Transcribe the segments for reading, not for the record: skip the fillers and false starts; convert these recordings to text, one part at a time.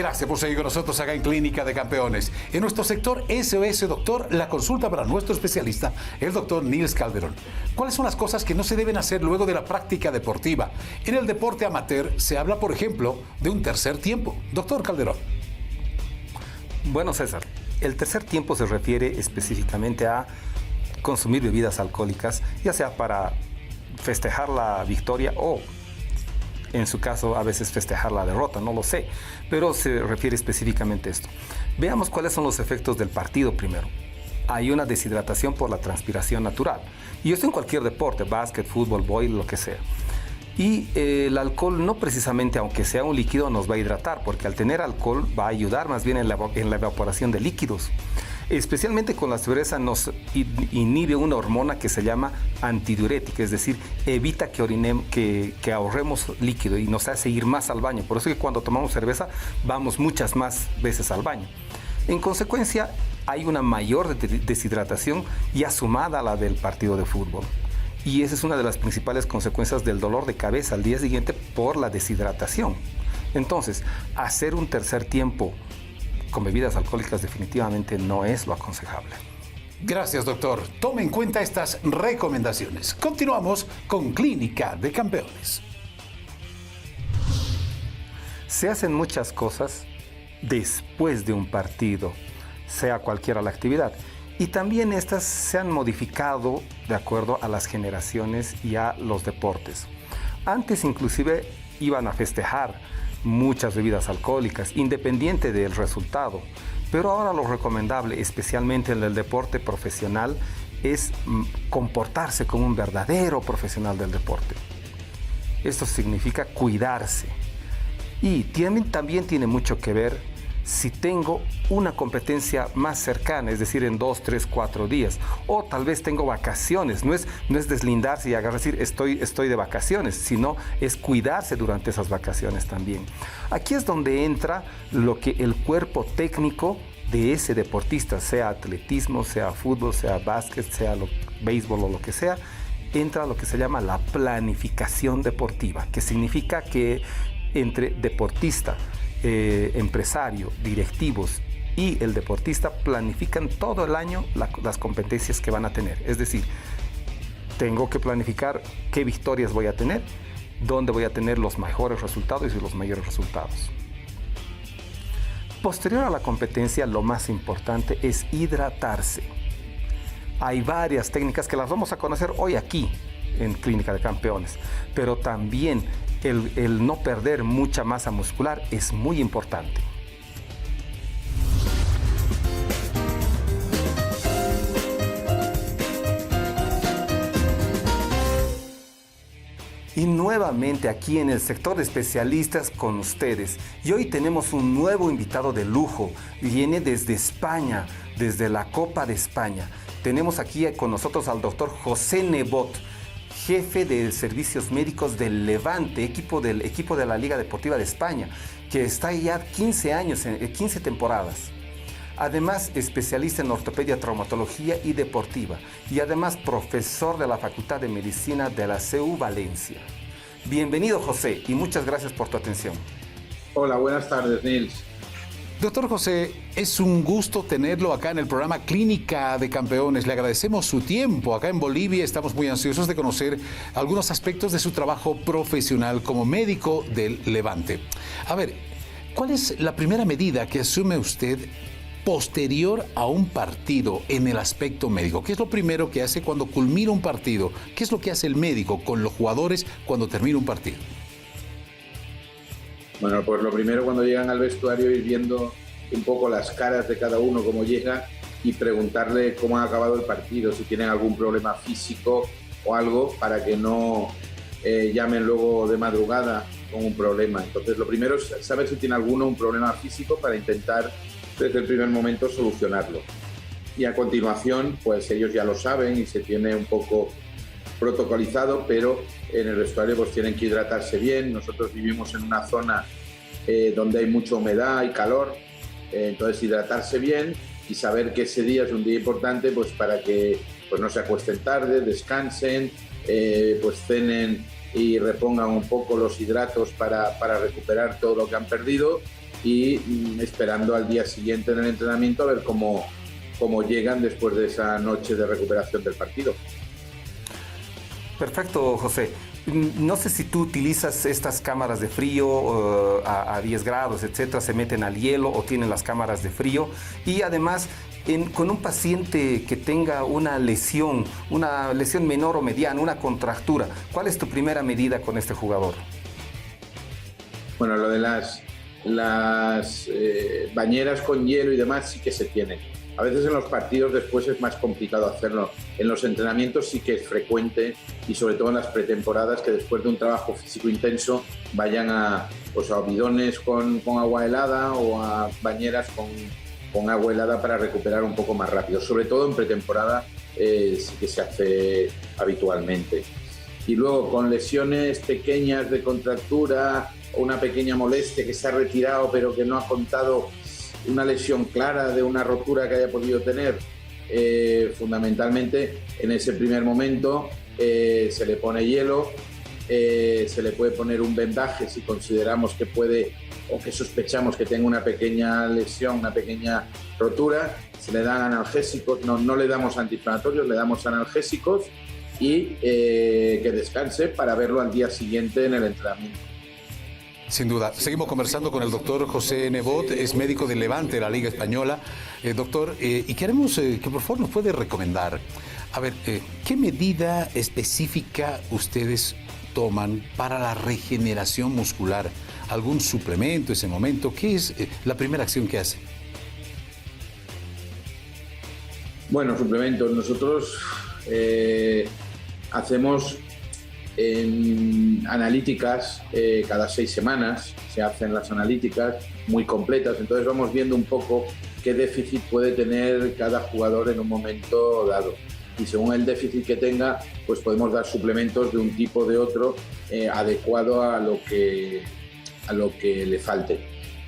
Gracias por seguir con nosotros acá en Clínica de Campeones. En nuestro sector SOS Doctor, la consulta para nuestro especialista, el doctor Nils Calderón. ¿Cuáles son las cosas que no se deben hacer luego de la práctica deportiva? En el deporte amateur se habla, por ejemplo, de un tercer tiempo. Doctor Calderón. Bueno, César, el tercer tiempo se refiere específicamente a consumir bebidas alcohólicas, ya sea para festejar la victoria o, en su caso, a veces festejar la derrota, no lo sé, pero se refiere específicamente a esto. Veamos cuáles son los efectos del partido primero. Hay una deshidratación por la transpiración natural, y esto en cualquier deporte, básquet, fútbol, vóley, lo que sea. Y el alcohol no precisamente, aunque sea un líquido, nos va a hidratar, porque al tener alcohol va a ayudar más bien en la evaporación de líquidos. Especialmente con la cerveza nos inhibe una hormona que se llama antidiurética, es decir, evita que ahorremos líquido y nos hace ir más al baño. Por eso es que cuando tomamos cerveza vamos muchas más veces al baño. En consecuencia, hay una mayor deshidratación ya sumada a la del partido de fútbol. Y esa es una de las principales consecuencias del dolor de cabeza al día siguiente por la deshidratación. Entonces, hacer un tercer tiempo con bebidas alcohólicas definitivamente no es lo aconsejable. Gracias, doctor. Tome en cuenta estas recomendaciones. Continuamos con Clínica de Campeones. Se hacen muchas cosas después de un partido, sea cualquiera la actividad. Y también estas se han modificado de acuerdo a las generaciones y a los deportes. Antes inclusive iban a festejar muchas bebidas alcohólicas, independiente del resultado. Pero ahora lo recomendable, especialmente en el deporte profesional, es comportarse como un verdadero profesional del deporte. Esto significa cuidarse. Y también tiene mucho que ver si tengo una competencia más cercana, es decir, en 2, 3, 4 días, o tal vez tengo vacaciones. No es deslindarse y agarrar, decir estoy de vacaciones, sino es cuidarse durante esas vacaciones también. Aquí es donde entra lo que el cuerpo técnico de ese deportista, sea atletismo, sea fútbol, sea básquet, sea béisbol o lo que sea, entra lo que se llama la planificación deportiva, que significa que entre deportista, empresario, directivos y el deportista planifican todo el año las competencias que van a tener. Es decir, tengo que planificar qué victorias voy a tener, dónde voy a tener los mejores resultados y los mayores resultados. Posterior a la competencia, lo más importante es hidratarse. Hay varias técnicas que las vamos a conocer hoy aquí en Clínica de Campeones, pero también el no perder mucha masa muscular es muy importante. Y nuevamente aquí en el sector de especialistas con ustedes. Y hoy tenemos un nuevo invitado de lujo. Viene desde España, desde la Copa de España. Tenemos aquí con nosotros al doctor José Nebot, jefe de servicios médicos del Levante, equipo de la Liga Deportiva de España, que está ya 15 años, 15 temporadas. Además, especialista en ortopedia, traumatología y deportiva. Y además, profesor de la Facultad de Medicina de la CEU Valencia. Bienvenido, José, y muchas gracias por tu atención. Hola, buenas tardes, Nils. Doctor José, es un gusto tenerlo acá en el programa Clínica de Campeones. Le agradecemos su tiempo. Acá en Bolivia estamos muy ansiosos de conocer algunos aspectos de su trabajo profesional como médico del Levante. A ver, ¿cuál es la primera medida que asume usted posterior a un partido en el aspecto médico? ¿Qué es lo primero que hace cuando culmina un partido? ¿Qué es lo que hace el médico con los jugadores cuando termina un partido? Bueno, pues lo primero, cuando llegan al vestuario, ir viendo un poco las caras de cada uno, cómo llega, y preguntarle cómo ha acabado el partido, si tienen algún problema físico o algo, para que no llamen luego de madrugada con un problema. Entonces, lo primero es saber si tiene alguno un problema físico para intentar desde el primer momento solucionarlo. Y a continuación, pues ellos ya lo saben y se tiene un poco protocolizado, pero en el vestuario pues tienen que hidratarse bien. Nosotros vivimos en una zona donde hay mucha humedad y calor, entonces hidratarse bien y saber que ese día es un día importante, pues para que pues no se acuesten tarde, descansen, pues cenen y repongan un poco los hidratos para recuperar todo lo que han perdido, y esperando al día siguiente en el entrenamiento a ver cómo llegan después de esa noche de recuperación del partido. Perfecto, José. No sé si tú utilizas estas cámaras de frío a 10 grados, etcétera, se meten al hielo o tienen las cámaras de frío. Y además, con un paciente que tenga una lesión menor o mediana, una contractura, ¿cuál es tu primera medida con este jugador? Bueno, lo de las bañeras con hielo y demás sí que se tiene. A veces en los partidos después es más complicado hacerlo. En los entrenamientos sí que es frecuente, y sobre todo en las pretemporadas, que después de un trabajo físico intenso vayan a bidones con agua helada o a bañeras con agua helada para recuperar un poco más rápido. Sobre todo en pretemporada sí que se hace habitualmente. Y luego con lesiones pequeñas de contractura o una pequeña molestia que se ha retirado pero que no ha contado una lesión clara de una rotura que haya podido tener, fundamentalmente en ese primer momento se le pone hielo, se le puede poner un vendaje si consideramos que puede o que sospechamos que tenga una pequeña lesión, una pequeña rotura, se le dan analgésicos, no le damos antiinflamatorios, le damos analgésicos y que descanse para verlo al día siguiente en el entrenamiento. Sin duda. Seguimos conversando con el doctor José Nebot, es médico de Levante, de la Liga Española. Doctor, y queremos que por favor nos puede recomendar, a ver, ¿qué medida específica ustedes toman para la regeneración muscular? ¿Algún suplemento en ese momento? ¿Qué es la primera acción que hacen? Bueno, suplementos. Nosotros hacemos analíticas cada 6 semanas, se hacen las analíticas muy completas, entonces vamos viendo un poco qué déficit puede tener cada jugador en un momento dado, y según el déficit que tenga, pues podemos dar suplementos de un tipo o de otro adecuado a lo que le falte.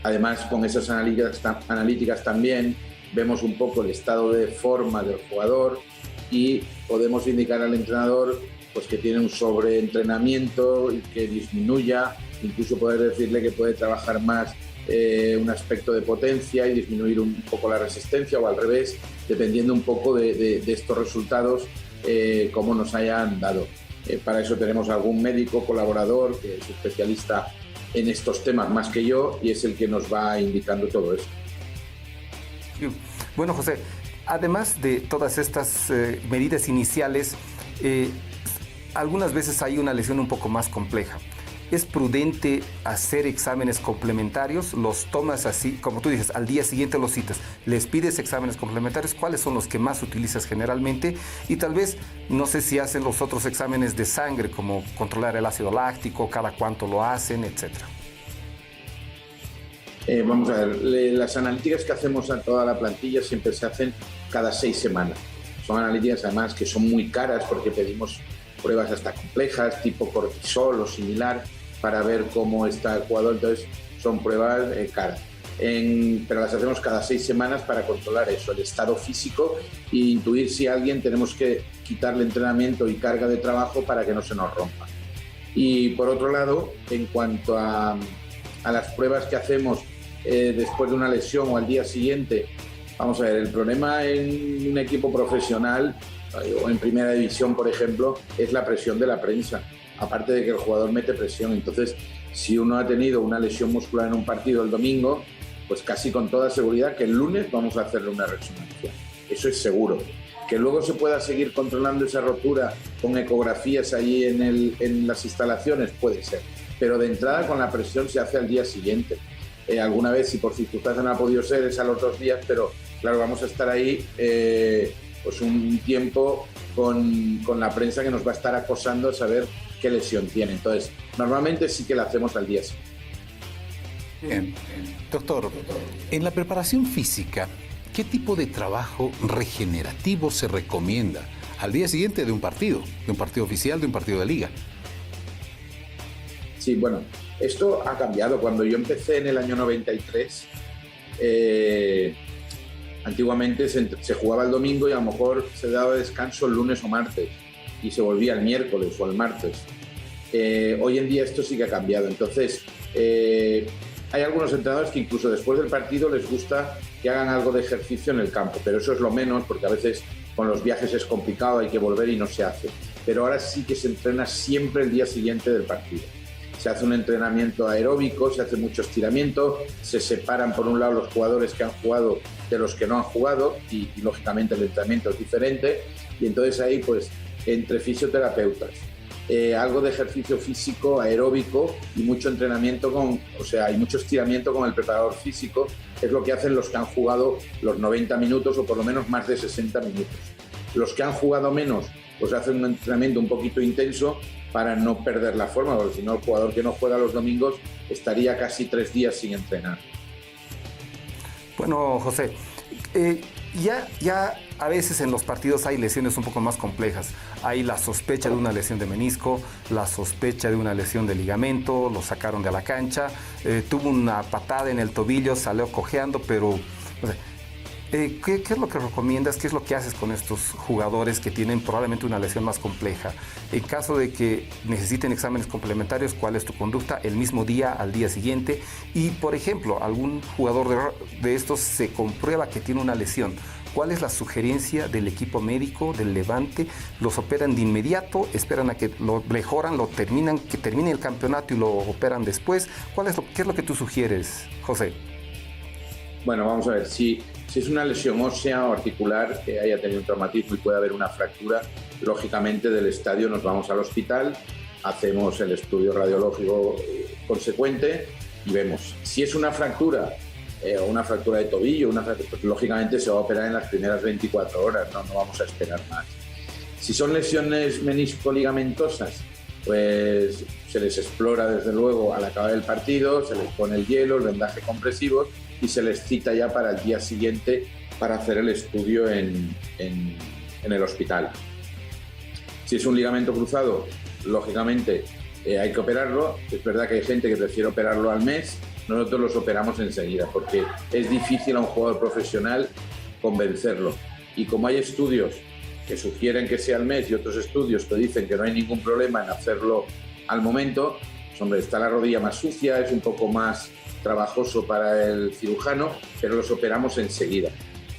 Además, con esas analíticas también vemos un poco el estado de forma del jugador y podemos indicar al entrenador pues que tiene un sobreentrenamiento y que disminuya, incluso poder decirle que puede trabajar más un aspecto de potencia y disminuir un poco la resistencia, o al revés, dependiendo un poco de estos resultados como nos hayan dado. Para eso tenemos algún médico colaborador que es especialista en estos temas más que yo y es el que nos va indicando todo eso. Bueno, José, además de todas estas medidas iniciales, algunas veces hay una lesión un poco más compleja. ¿Es prudente hacer exámenes complementarios? ¿Los tomas así, como tú dices, al día siguiente los citas? ¿Les pides exámenes complementarios? ¿Cuáles son los que más utilizas generalmente? Y tal vez, no sé si hacen los otros exámenes de sangre, como controlar el ácido láctico, cada cuánto lo hacen, etcétera. Vamos a ver, las analíticas que hacemos a toda la plantilla siempre se hacen cada 6 semanas. Son analíticas además que son muy caras porque pedimos pruebas hasta complejas, tipo cortisol o similar, para ver cómo está el jugador. Entonces son pruebas caras. Pero las hacemos cada 6 semanas para controlar eso, el estado físico, e intuir si a alguien tenemos que quitarle entrenamiento y carga de trabajo para que no se nos rompa. Y por otro lado, en cuanto a las pruebas que hacemos después de una lesión o al día siguiente, vamos a ver, el problema en un equipo profesional o en primera división, por ejemplo, es la presión de la prensa, aparte de que el jugador mete presión. Entonces, si uno ha tenido una lesión muscular en un partido el domingo, pues casi con toda seguridad que el lunes vamos a hacerle una resonancia. Eso es seguro. Que luego se pueda seguir controlando esa rotura con ecografías allí en las instalaciones, puede ser. Pero de entrada con la presión se hace al día siguiente. Alguna vez, si por circunstancias no ha podido ser, es a los 2 días, pero claro, vamos a estar ahí pues un tiempo con la prensa que nos va a estar acosando a saber qué lesión tiene. Entonces, normalmente sí que la hacemos al día siguiente. Bien. Doctor, en la preparación física, ¿qué tipo de trabajo regenerativo se recomienda al día siguiente de un partido oficial, de un partido de liga? Sí, bueno, esto ha cambiado. Cuando yo empecé en el año 93, antiguamente se jugaba el domingo y a lo mejor se daba descanso el lunes o martes y se volvía el miércoles o el martes. Hoy en día esto sí que ha cambiado. Entonces, hay algunos entrenadores que incluso después del partido les gusta que hagan algo de ejercicio en el campo, pero eso es lo menos, porque a veces con los viajes es complicado, hay que volver y no se hace. Pero ahora sí que se entrena siempre el día siguiente del partido. Se hace un entrenamiento aeróbico, se hace mucho estiramiento, se separan por un lado los jugadores que han jugado de los que no han jugado y lógicamente el entrenamiento es diferente, y entonces ahí pues entre fisioterapeutas, algo de ejercicio físico aeróbico y mucho entrenamiento hay mucho estiramiento con el preparador físico, es lo que hacen los que han jugado los 90 minutos o por lo menos más de 60 minutos. Los que han jugado menos pues hacen un entrenamiento un poquito intenso para no perder la forma, porque si no el jugador que no juega los domingos estaría casi 3 días sin entrenar. Bueno, José, ya a veces en los partidos hay lesiones un poco más complejas. Hay la sospecha de una lesión de menisco, la sospecha de una lesión de ligamento, lo sacaron de la cancha, tuvo una patada en el tobillo, salió cojeando, pero... ¿Qué es lo que recomiendas? ¿Qué es lo que haces con estos jugadores que tienen probablemente una lesión más compleja? En caso de que necesiten exámenes complementarios, ¿cuál es tu conducta el mismo día, al día siguiente? Y, por ejemplo, algún jugador de estos se comprueba que tiene una lesión. ¿Cuál es la sugerencia del equipo médico, del Levante? ¿Los operan de inmediato? ¿Esperan a que lo mejoran, que termine el campeonato y lo operan después? ¿Qué es lo que tú sugieres, José? Bueno, vamos a ver, si es una lesión ósea o articular que haya tenido un traumatismo y puede haber una fractura, lógicamente del estadio nos vamos al hospital, hacemos el estudio radiológico consecuente y vemos. Si es una fractura o una fractura de tobillo, pues lógicamente se va a operar en las primeras 24 horas, no vamos a esperar más. Si son lesiones menisco-ligamentosas, pues se les explora desde luego al acabar el partido, se les pone el hielo, el vendaje compresivo y se les cita ya para el día siguiente para hacer el estudio en el hospital. Si es un ligamento cruzado, lógicamente hay que operarlo. Es verdad que hay gente que prefiere operarlo al mes, nosotros los operamos enseguida porque es difícil a un jugador profesional convencerlo. Y como hay estudios que sugieren que sea al mes y otros estudios que dicen que no hay ningún problema en hacerlo al momento, pues hombre, está la rodilla más sucia, es un poco más trabajoso para el cirujano, pero los operamos enseguida.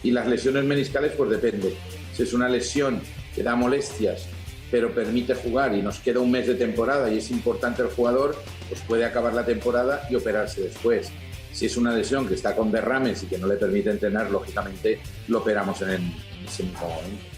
Y las lesiones meniscales, pues depende. Si es una lesión que da molestias, pero permite jugar y nos queda un mes de temporada y es importante el jugador, pues puede acabar la temporada y operarse después. Si es una lesión que está con derrames y que no le permite entrenar, lógicamente lo operamos en ese mismo momento.